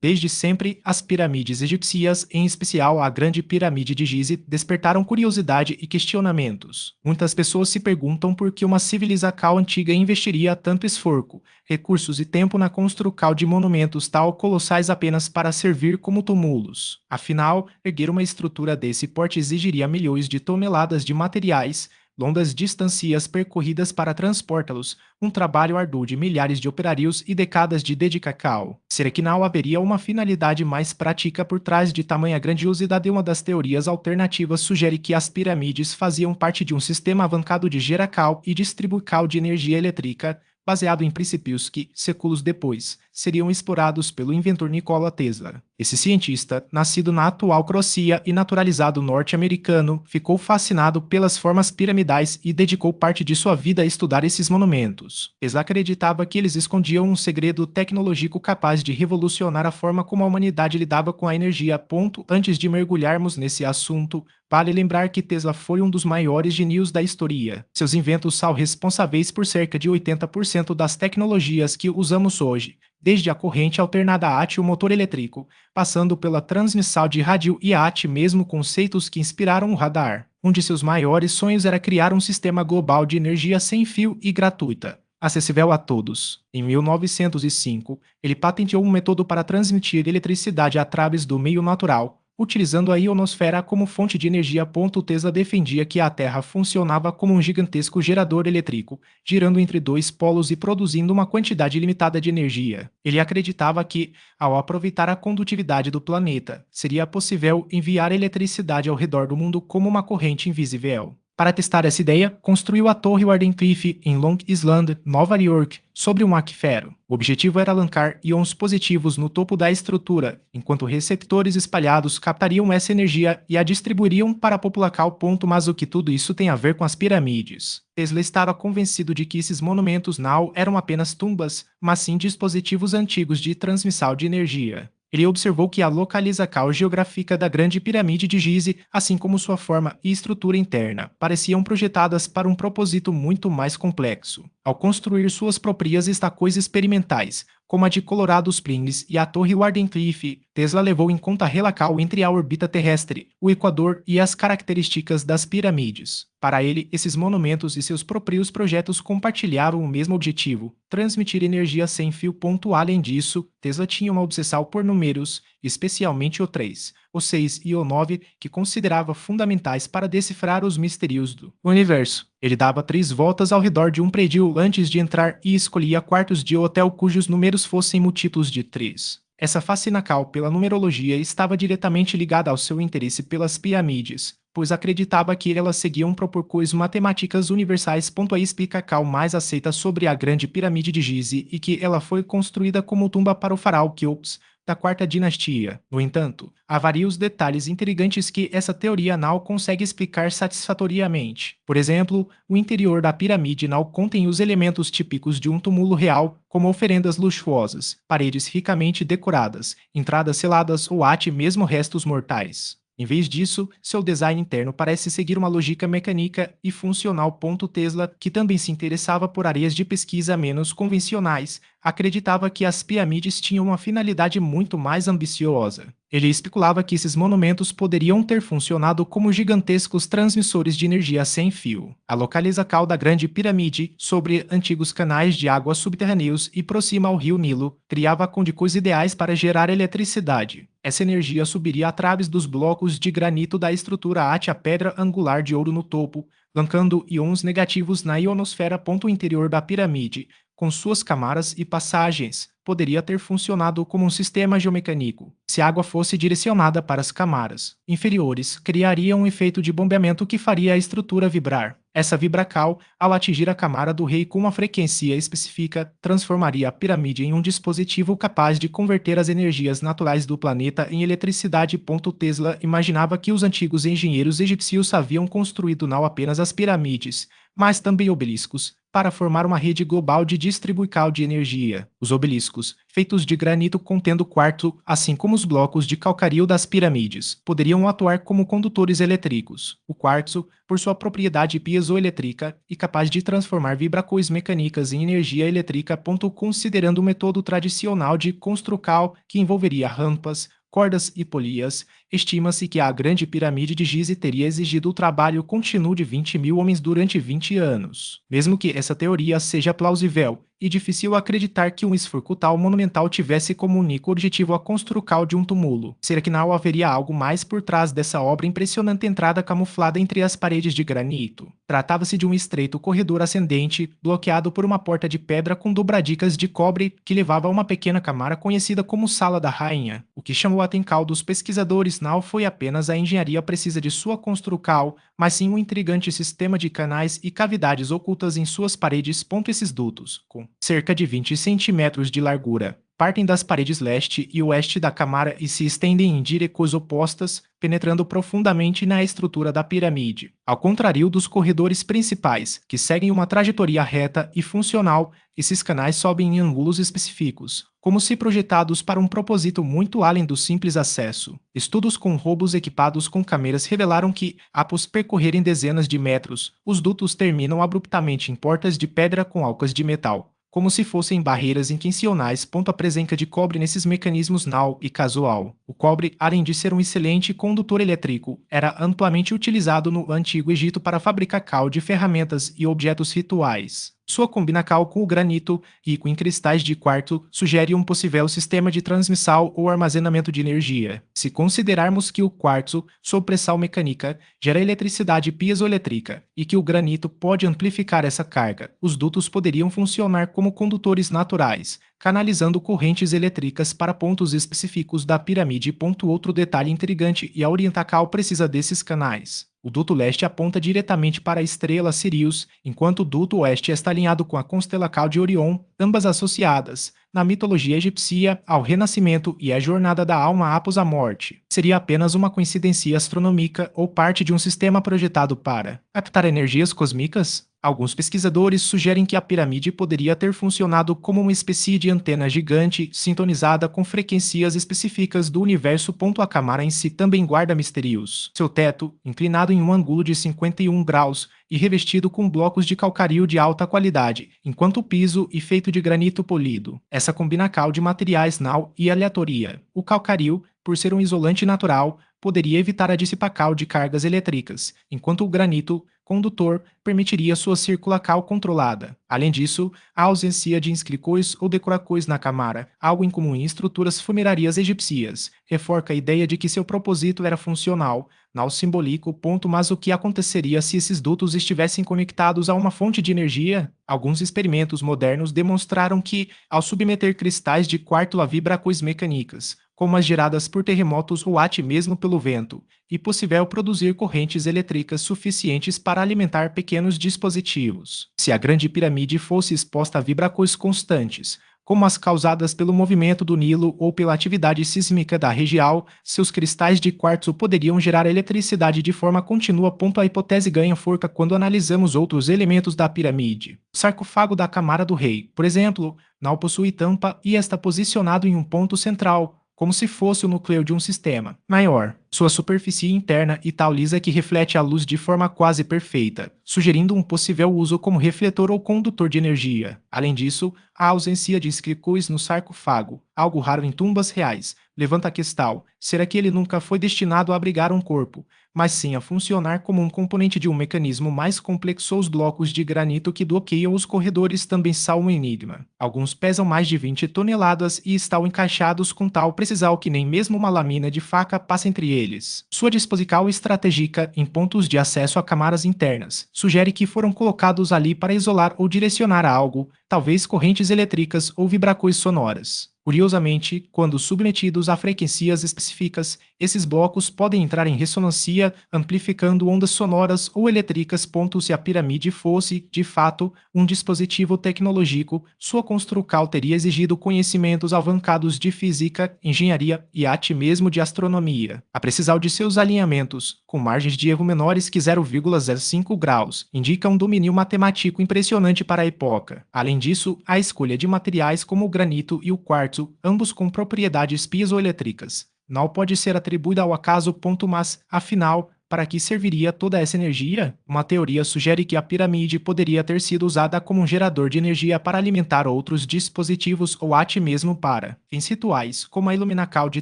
Desde sempre, as pirâmides egípcias, em especial a Grande Pirâmide de Gize, despertaram curiosidade e questionamentos. Muitas pessoas se perguntam por que uma civilização antiga investiria tanto esforço, recursos e tempo na construção de monumentos tal colossais apenas para servir como túmulos. Afinal, erguer uma estrutura desse porte exigiria milhões de toneladas de materiais, longas distâncias percorridas para transportá-los, um trabalho árduo de milhares de operários e décadas de dedicação. Será que não haveria uma finalidade mais prática por trás de tamanha grandiosidade? Uma das teorias alternativas sugere que as pirâmides faziam parte de um sistema avançado de geração e distribuição de energia elétrica, baseado em princípios que, séculos depois, seriam explorados pelo inventor Nikola Tesla. Esse cientista, nascido na atual Croácia e naturalizado norte-americano, ficou fascinado pelas formas piramidais e dedicou parte de sua vida a estudar esses monumentos. Tesla acreditava que eles escondiam um segredo tecnológico capaz de revolucionar a forma como a humanidade lidava com a energia. Antes de mergulharmos nesse assunto, vale lembrar que Tesla foi um dos maiores gênios da história. Seus inventos são responsáveis por cerca de 80% das tecnologias que usamos hoje, desde a corrente alternada a e o motor elétrico, passando pela transmissão de rádio e até mesmo conceitos que inspiraram o radar. Um de seus maiores sonhos era criar um sistema global de energia sem fio e gratuita, acessível a todos. Em 1905, ele patenteou um método para transmitir eletricidade através do meio natural, utilizando a ionosfera como fonte de energia. Tesla defendia que a Terra funcionava como um gigantesco gerador elétrico, girando entre dois polos e produzindo uma quantidade limitada de energia. Ele acreditava que, ao aproveitar a condutividade do planeta, seria possível enviar eletricidade ao redor do mundo como uma corrente invisível. Para testar essa ideia, construiu a Torre Wardenclyffe em Long Island, Nova York, sobre um aquífero. O objetivo era lançar íons positivos no topo da estrutura, enquanto receptores espalhados captariam essa energia e a distribuiriam para a população. Mas o que tudo isso tem a ver com as pirâmides? Tesla estava convencido de que esses monumentos não eram apenas tumbas, mas sim dispositivos antigos de transmissão de energia. Ele observou que a localização geográfica da Grande Pirâmide de Gize, assim como sua forma e estrutura interna, pareciam projetadas para um propósito muito mais complexo. Ao construir suas próprias estações experimentais, como a de Colorado Springs e a Torre Wardenclyffe, Tesla levou em conta a relação entre a órbita terrestre, o Equador e as características das pirâmides. Para ele, esses monumentos e seus próprios projetos compartilhavam o mesmo objetivo: transmitir energia sem fio. Além disso, Tesla tinha uma obsessão por números, especialmente o 3, o 6 e o 9, que considerava fundamentais para decifrar os mistérios do universo. Ele dava 3 voltas ao redor de um prédio antes de entrar e escolhia quartos de hotel cujos números fossem múltiplos de 3. Essa fascinação pela numerologia estava diretamente ligada ao seu interesse pelas pirâmides, pois acreditava que elas seguiam proporções matemáticas universais. A explicação mais aceita sobre a Grande Pirâmide de Gize e que ela foi construída como tumba para o faraó Quéops, da quarta dinastia. No entanto, há vários detalhes intrigantes que essa teoria não consegue explicar satisfatoriamente. Por exemplo, o interior da pirâmide não contém os elementos típicos de um túmulo real, como oferendas luxuosas, paredes ricamente decoradas, entradas seladas ou até mesmo restos mortais. Em vez disso, seu design interno parece seguir uma lógica mecânica e funcional. Tesla, que também se interessava por áreas de pesquisa menos convencionais, acreditava que as pirâmides tinham uma finalidade muito mais ambiciosa. Ele especulava que esses monumentos poderiam ter funcionado como gigantescos transmissores de energia sem fio. A localização da Grande Pirâmide, sobre antigos canais de água subterrâneos e próxima ao rio Nilo, criava condições ideais para gerar eletricidade. Essa energia subiria através dos blocos de granito da estrutura até a pedra angular de ouro no topo, lançando íons negativos na ionosfera. O interior da pirâmide, com suas camaras e passagens, poderia ter funcionado como um sistema geomecânico. Se a água fosse direcionada para as camaras inferiores, criaria um efeito de bombeamento que faria a estrutura vibrar. Essa vibração, ao atingir a camara do rei com uma frequência específica, transformaria a pirâmide em um dispositivo capaz de converter as energias naturais do planeta em eletricidade. Tesla imaginava que os antigos engenheiros egípcios haviam construído não apenas as pirâmides, mas também obeliscos, para formar uma rede global de distribuição de energia. Os obeliscos, feitos de granito contendo quartzo, assim como os blocos de calcario das pirâmides, poderiam atuar como condutores elétricos. O quartzo, por sua propriedade piezoelétrica e capaz de transformar vibrações mecânicas em energia elétrica. Considerando o método tradicional de construção que envolveria rampas, cordas e polias, estima-se que a Grande Pirâmide de Gize teria exigido o trabalho contínuo de 20 mil homens durante 20 anos. Mesmo que essa teoria seja plausível, e difícil acreditar que um esforço tal monumental tivesse como único objetivo a construção de um túmulo. Será que não haveria algo mais por trás dessa obra impressionante entrada camuflada entre as paredes de granito? Tratava-se de um estreito corredor ascendente, bloqueado por uma porta de pedra com dobradicas de cobre que levava a uma pequena câmara conhecida como Sala da Rainha. O que chamou a atenção dos pesquisadores não foi apenas a engenharia precisa de sua construção, mas sim um intrigante sistema de canais e cavidades ocultas em suas paredes. Esses dutos, com cerca de 20 centímetros de largura, partem das paredes leste e oeste da câmara e se estendem em direções opostas, penetrando profundamente na estrutura da pirâmide. Ao contrário dos corredores principais, que seguem uma trajetória reta e funcional, esses canais sobem em ângulos específicos, como se projetados para um propósito muito além do simples acesso. Estudos com robôs equipados com câmeras revelaram que, após percorrerem dezenas de metros, os dutos terminam abruptamente em portas de pedra com alcas de metal, como se fossem barreiras intencionais. A presença de cobre nesses mecanismos não e casual. O cobre, além de ser um excelente condutor elétrico, era amplamente utilizado no Antigo Egito para fabricar cal de ferramentas e objetos rituais. Sua combinação com o granito, rico em cristais de quartzo, sugere um possível sistema de transmissão ou armazenamento de energia. Se considerarmos que o quartzo, sob pressão mecânica, gera eletricidade piezoelétrica e que o granito pode amplificar essa carga, os dutos poderiam funcionar como condutores naturais, canalizando correntes elétricas para pontos específicos da pirâmide. Outro detalhe intrigante e a oriental precisa desses canais. O duto leste aponta diretamente para a estrela Sirius, enquanto o duto oeste está alinhado com a constelação de Orion, ambas associadas, na mitologia egípcia, ao renascimento e à jornada da alma após a morte. Seria apenas uma coincidência astronômica ou parte de um sistema projetado para captar energias cósmicas? Alguns pesquisadores sugerem que a pirâmide poderia ter funcionado como uma espécie de antena gigante sintonizada com frequências específicas do universo. A câmara em si também guarda mistérios. Seu teto, inclinado em um ângulo de 51 graus e revestido com blocos de calcario de alta qualidade, enquanto o piso é feito de granito polido. Essa combinação de materiais não e aleatoria. O calcario, por ser um isolante natural, poderia evitar a dissipação de cargas elétricas, enquanto o granito, condutor, permitiria sua circulação controlada. Além disso, a ausência de inscrições ou decorações na câmara, algo incomum em estruturas funerárias egípcias, reforça a ideia de que seu propósito era funcional, não simbólico. Mas o que aconteceria se esses dutos estivessem conectados a uma fonte de energia? Alguns experimentos modernos demonstraram que, ao submeter cristais de quartzo a vibrações mecânicas, como as geradas por terremotos ou até mesmo pelo vento, e possível produzir correntes elétricas suficientes para alimentar pequenos dispositivos. Se a Grande Pirâmide fosse exposta a vibrações constantes, como as causadas pelo movimento do Nilo ou pela atividade sísmica da região, seus cristais de quartzo poderiam gerar eletricidade de forma contínua. A hipótese ganha força quando analisamos outros elementos da pirâmide. O sarcófago da Câmara do Rei, por exemplo, não possui tampa e está posicionado em um ponto central, como se fosse o núcleo de um sistema maior. Sua superfície interna e tal lisa que reflete a luz de forma quase perfeita, sugerindo um possível uso como refletor ou condutor de energia. Além disso, a ausência de inscrições no sarcófago, algo raro em tumbas reais, levanta a questão: será que ele nunca foi destinado a abrigar um corpo, mas sim a funcionar como um componente de um mecanismo mais complexo? Os blocos de granito que bloqueiam os corredores também são um enigma. Alguns pesam mais de 20 toneladas e estão encaixados com tal precisão que nem mesmo uma lâmina de faca passa entre eles. Sua disposição estratégica em pontos de acesso a câmaras internas sugere que foram colocados ali para isolar ou direcionar algo, talvez correntes elétricas ou vibrações sonoras. Curiosamente, quando submetidos a frequências específicas, esses blocos podem entrar em ressonância, amplificando ondas sonoras ou elétricas. Se a pirâmide fosse, de fato, um dispositivo tecnológico, sua construção teria exigido conhecimentos avançados de física, engenharia e até mesmo de astronomia. A precisão de seus alinhamentos, com margens de erro menores que 0,05 graus, indica um domínio matemático impressionante para a época. Além disso, a escolha de materiais como o granito e o quartzo, ambos com propriedades piezoelétricas, não pode ser atribuída ao acaso. Mas, afinal, para que serviria toda essa energia? Uma teoria sugere que a pirâmide poderia ter sido usada como um gerador de energia para alimentar outros dispositivos ou até mesmo para fins rituais, como a iluminação de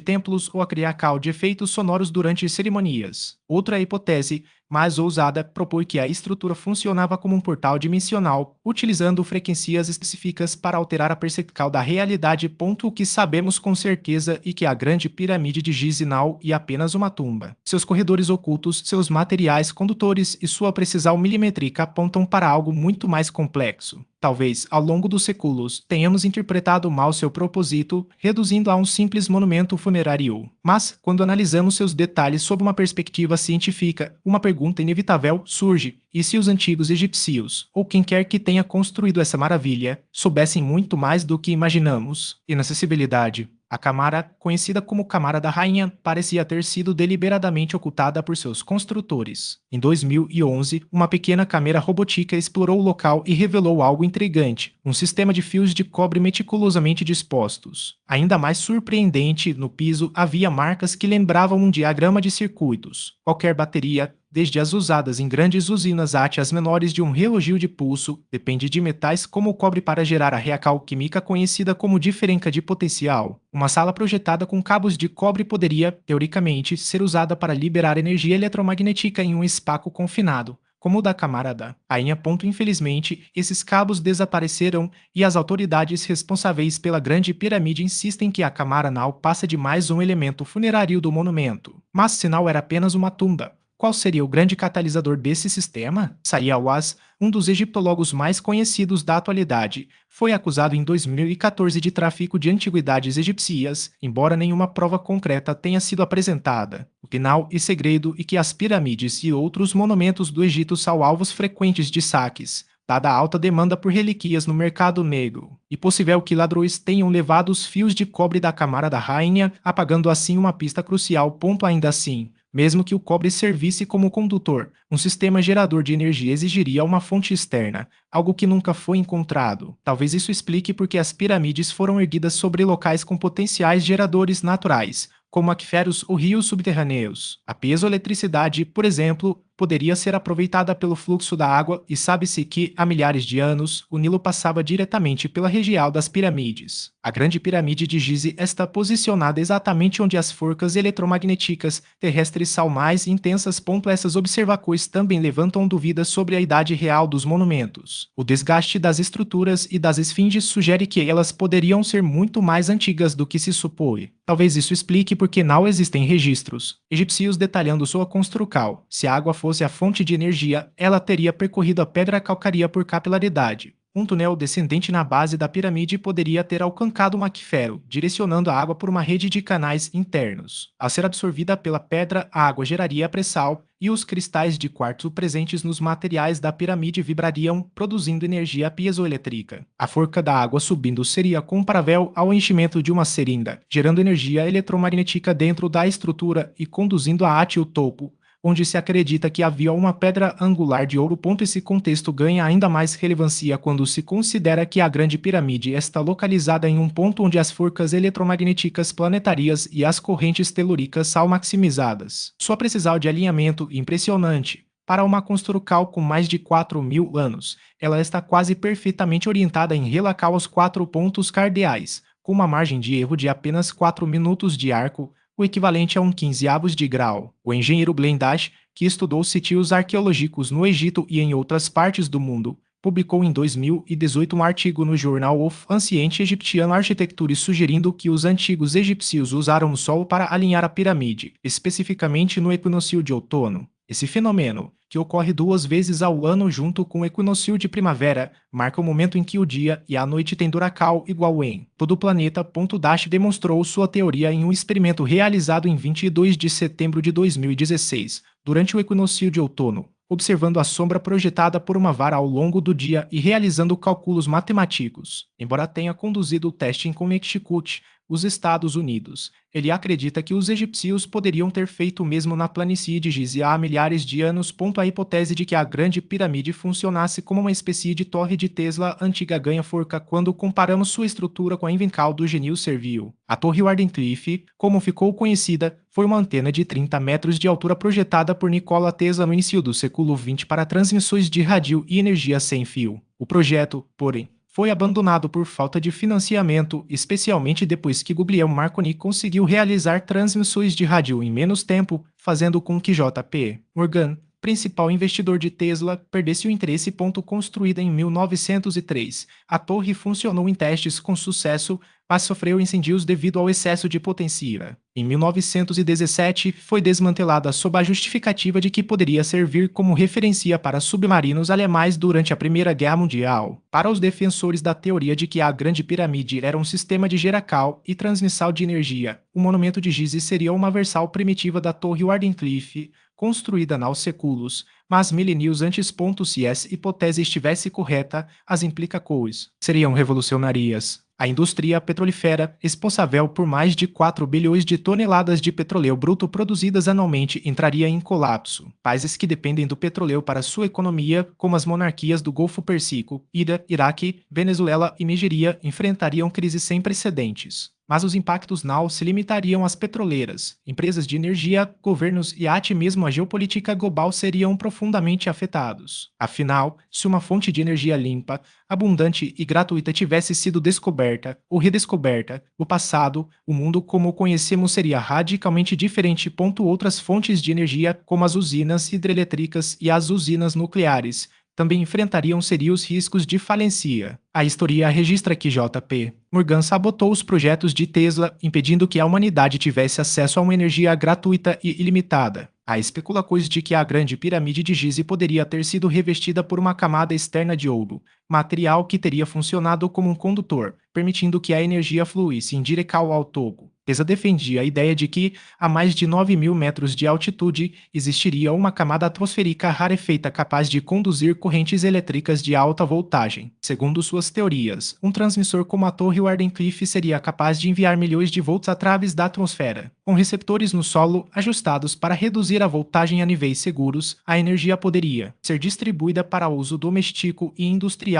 templos ou a criação de efeitos sonoros durante cerimônias. Outra hipótese, mais ousada, propõe que a estrutura funcionava como um portal dimensional, utilizando frequências específicas para alterar a percepção da realidade. O que sabemos com certeza é que a grande pirâmide de Gize não é apenas uma tumba. Seus corredores ocultos, seus materiais condutores e sua precisão milimétrica apontam para algo muito mais complexo. Talvez, ao longo dos séculos, tenhamos interpretado mal seu propósito, reduzindo a um simples monumento funerário. Mas, quando analisamos seus detalhes sob uma perspectiva científica, uma pergunta inevitável surge: e se os antigos egípcios, ou quem quer que tenha construído essa maravilha, soubessem muito mais do que imaginamos? Inacessibilidade. A câmara, conhecida como Câmara da Rainha, parecia ter sido deliberadamente ocultada por seus construtores. Em 2011, uma pequena câmera robótica explorou o local e revelou algo intrigante: um sistema de fios de cobre meticulosamente dispostos. Ainda mais surpreendente, no piso havia marcas que lembravam um diagrama de circuitos. Qualquer bateria, desde as usadas em grandes usinas até as menores de um relógio de pulso, depende de metais como o cobre para gerar a reação química conhecida como diferença de potencial. Uma sala projetada com cabos de cobre poderia, teoricamente, ser usada para liberar energia eletromagnética em um espaço confinado, como o da Câmara da Rainha. Infelizmente, esses cabos desapareceram e as autoridades responsáveis pela Grande Pirâmide insistem que a Câmara não passa de mais um elemento funerário do monumento. Mas se não era apenas uma tumba, qual seria o grande catalisador desse sistema? Saria Awaz, um dos egiptólogos mais conhecidos da atualidade, foi acusado em 2014 de tráfico de antiguidades egípcias, embora nenhuma prova concreta tenha sido apresentada. O final e segredo é que as pirâmides e outros monumentos do Egito são alvos frequentes de saques, dada a alta demanda por relíquias no mercado negro. E possível que ladrões tenham levado os fios de cobre da Câmara da Rainha, apagando assim uma pista crucial. Ainda assim, mesmo que o cobre servisse como condutor, um sistema gerador de energia exigiria uma fonte externa, algo que nunca foi encontrado. Talvez isso explique por que as pirâmides foram erguidas sobre locais com potenciais geradores naturais, como aquíferos ou rios subterrâneos. A piezoeletricidade, por exemplo, poderia ser aproveitada pelo fluxo da água, e sabe-se que, há milhares de anos, o Nilo passava diretamente pela região das pirâmides. A Grande Pirâmide de Gize está posicionada exatamente onde as forcas eletromagnéticas terrestres são mais intensas. Essas observações também levantam dúvidas sobre a idade real dos monumentos. O desgaste das estruturas e das esfinges sugere que elas poderiam ser muito mais antigas do que se supõe. Talvez isso explique por que não existem registros egípcios detalhando sua construção. Se a água fosse a fonte de energia, ela teria percorrido a pedra calcária por capilaridade. Um túnel descendente na base da pirâmide poderia ter alcancado um aquífero, direcionando a água por uma rede de canais internos. Ao ser absorvida pela pedra, a água geraria pressão, e os cristais de quartzo presentes nos materiais da pirâmide vibrariam, produzindo energia piezoelétrica. A forca da água subindo seria comparável ao enchimento de uma seringa, gerando energia eletromagnética dentro da estrutura e conduzindo-a até o topo, onde se acredita que havia uma pedra angular de ouro. Esse contexto ganha ainda mais relevância quando se considera que a Grande Pirâmide está localizada em um ponto onde as forcas eletromagnéticas planetárias e as correntes telúricas são maximizadas. Sua precisão de alinhamento é impressionante. Para uma construção com mais de 4.000 anos, ela está quase perfeitamente orientada em relação aos 4 pontos cardeais, com uma margem de erro de apenas 4 minutos de arco, o equivalente a um 15avos de grau. O engenheiro Blendash, que estudou sítios arqueológicos no Egito e em outras partes do mundo, publicou em 2018 um artigo no Journal of Ancient Egyptian Architecture sugerindo que os antigos egípcios usaram o sol para alinhar a pirâmide, especificamente no equinócio de outono. Esse fenômeno, que ocorre 2 vezes ao ano junto com o equinócio de primavera, marca o momento em que o dia e a noite têm Duracal igual em todo o planeta. Dash demonstrou sua teoria em um experimento realizado em 22 de setembro de 2016, durante o equinócio de outono, observando a sombra projetada por uma vara ao longo do dia e realizando cálculos matemáticos. Embora tenha conduzido o teste em Connecticut, os Estados Unidos, ele acredita que os egípcios poderiam ter feito o mesmo na planície de Gize há milhares de anos. A hipótese de que a Grande Pirâmide funcionasse como uma espécie de torre de Tesla antiga ganha forca quando comparamos sua estrutura com a invencal do genio servil. A Torre Wardenclyffe, como ficou conhecida, foi uma antena de 30 metros de altura projetada por Nikola Tesla no início do século XX para transmissões de rádio e energia sem fio. O projeto, porém, foi abandonado por falta de financiamento, especialmente depois que Guglielmo Marconi conseguiu realizar transmissões de rádio em menos tempo, fazendo com que J.P. Morgan, principal investidor de Tesla, perdesse o interesse. Construída em 1903, a torre funcionou em testes com sucesso, mas sofreu incêndios devido ao excesso de potência. Em 1917, foi desmantelada sob a justificativa de que poderia servir como referência para submarinos alemães durante a Primeira Guerra Mundial. Para os defensores da teoria de que a Grande Pirâmide era um sistema de geracal e transmissão de energia, o monumento de Gize seria uma versão primitiva da Torre Wardenclyffe, construída aos séculos, mas milênios antes. Se essa hipótese estivesse correta, as implicações seriam revolucionárias. A indústria petrolífera, responsável por mais de 4 bilhões de toneladas de petróleo bruto produzidas anualmente, entraria em colapso. Países que dependem do petróleo para sua economia, como as monarquias do Golfo Pérsico, Irã, Iraque, Venezuela e Nigéria, enfrentariam crises sem precedentes. Mas os impactos não se limitariam às petroleiras. Empresas de energia, governos e até mesmo a geopolítica global seriam profundamente afetados. Afinal, se uma fonte de energia limpa, abundante e gratuita tivesse sido descoberta ou redescoberta, no passado, o mundo como o conhecemos seria radicalmente diferente. Outras fontes de energia, como as usinas hidrelétricas e as usinas nucleares, também enfrentariam sérios riscos de falência. A história registra que J.P. Morgan sabotou os projetos de Tesla, impedindo que a humanidade tivesse acesso a uma energia gratuita e ilimitada. Há especulações de que a Grande Pirâmide de Gize poderia ter sido revestida por uma camada externa de ouro, material que teria funcionado como um condutor, permitindo que a energia fluísse em direção ao topo. Tesla defendia a ideia de que, a mais de 9.000 metros de altitude, existiria uma camada atmosférica rarefeita capaz de conduzir correntes elétricas de alta voltagem. Segundo suas teorias, um transmissor como a Torre Wardenclyffe seria capaz de enviar milhões de volts através da atmosfera. Com receptores no solo ajustados para reduzir a voltagem a níveis seguros, a energia poderia ser distribuída para uso doméstico e industrial.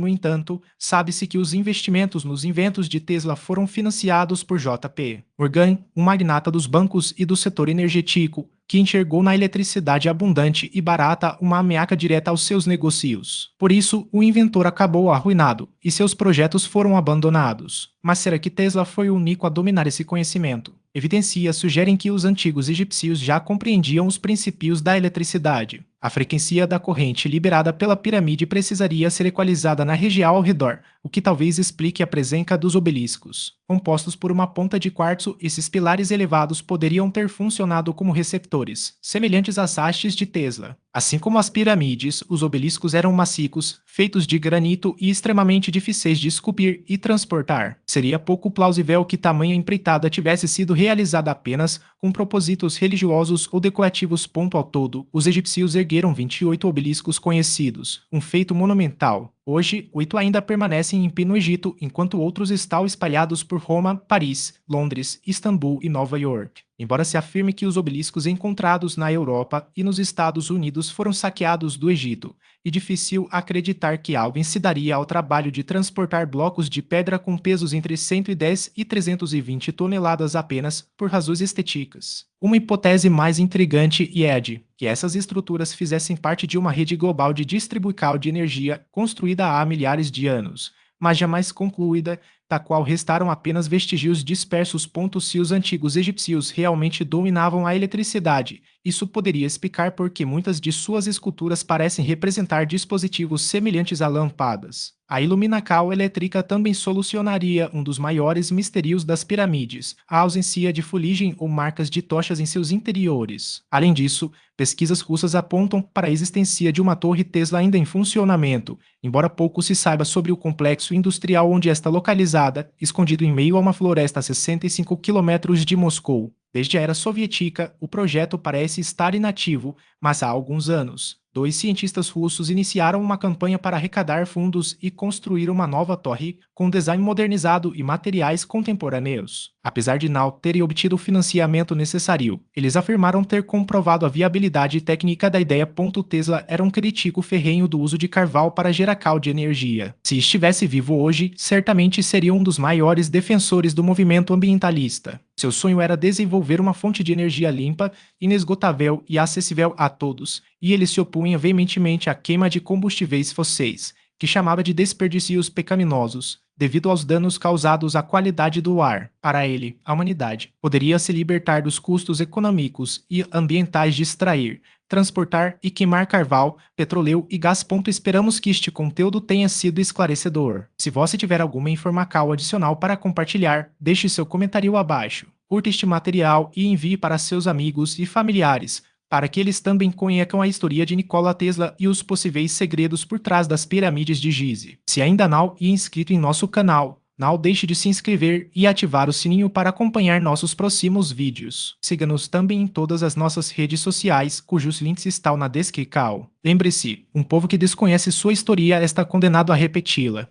No entanto, sabe-se que os investimentos nos inventos de Tesla foram financiados por J.P. Morgan, um magnata dos bancos e do setor energético, que enxergou na eletricidade abundante e barata uma ameaça direta aos seus negócios. Por isso, o inventor acabou arruinado e seus projetos foram abandonados. Mas será que Tesla foi o único a dominar esse conhecimento? Evidências sugerem que os antigos egípcios já compreendiam os princípios da eletricidade. A frequência da corrente liberada pela pirâmide precisaria ser equalizada na região ao redor, o que talvez explique a presença dos obeliscos. Compostos por uma ponta de quartzo, esses pilares elevados poderiam ter funcionado como receptores, semelhantes às hastes de Tesla. Assim como as pirâmides, os obeliscos eram maciços, feitos de granito e extremamente difíceis de esculpir e transportar. Seria pouco plausível que tamanha empreitada tivesse sido realizada apenas com propósitos religiosos ou decorativos. Ao todo, os egípcios ergueram 28 obeliscos conhecidos, um feito monumental. Hoje, 8 ainda permanecem em pé no Egito, enquanto outros estão espalhados por Roma, Paris, Londres, Istambul e Nova York. Embora se afirme que os obeliscos encontrados na Europa e nos Estados Unidos foram saqueados do Egito, é difícil acreditar que alguém se daria ao trabalho de transportar blocos de pedra com pesos entre 110 e 320 toneladas apenas por razões estéticas. Uma hipótese mais intrigante é de que essas estruturas fizessem parte de uma rede global de distribuição de energia construída há milhares de anos, mas jamais concluída, da qual restaram apenas vestígios dispersos. Se os antigos egípcios realmente dominavam a eletricidade Isso poderia explicar por que muitas de suas esculturas parecem representar dispositivos semelhantes a lâmpadas. A iluminacal elétrica também solucionaria um dos maiores mistérios das pirâmides, a ausência de fuligem ou marcas de tochas em seus interiores. Além disso, pesquisas russas apontam para a existência de uma torre Tesla ainda em funcionamento, embora pouco se saiba sobre o complexo industrial onde está localizada, escondido em meio a uma floresta a 65 quilômetros de Moscou. Desde a era soviética, o projeto parece estar inativo, mas há alguns anos, dois cientistas russos iniciaram uma campanha para arrecadar fundos e construir uma nova torre com design modernizado e materiais contemporâneos. Apesar de não terem obtido o financiamento necessário, eles afirmaram ter comprovado a viabilidade técnica da ideia. Tesla era um crítico ferrenho do uso de carvão para geracal de energia. Se estivesse vivo hoje, certamente seria um dos maiores defensores do movimento ambientalista. Seu sonho era desenvolver uma fonte de energia limpa, inesgotável e acessível a todos, e ele se opunha veementemente à queima de combustíveis fósseis, que chamava de desperdícios pecaminosos, devido aos danos causados à qualidade do ar. Para ele, a humanidade poderia se libertar dos custos econômicos e ambientais de extrair, transportar e queimar carvão, petróleo e gás. Esperamos que este conteúdo tenha sido esclarecedor. Se você tiver alguma informação adicional para compartilhar, deixe seu comentário abaixo. Curta este material e envie para seus amigos e familiares, para que eles também conheçam a história de Nikola Tesla e os possíveis segredos por trás das pirâmides de Gizeh. Se ainda não é inscrito em nosso canal, não deixe de se inscrever e ativar o sininho para acompanhar nossos próximos vídeos. Siga-nos também em todas as nossas redes sociais, cujos links estão na descrição. Lembre-se, um povo que desconhece sua história está condenado a repeti-la.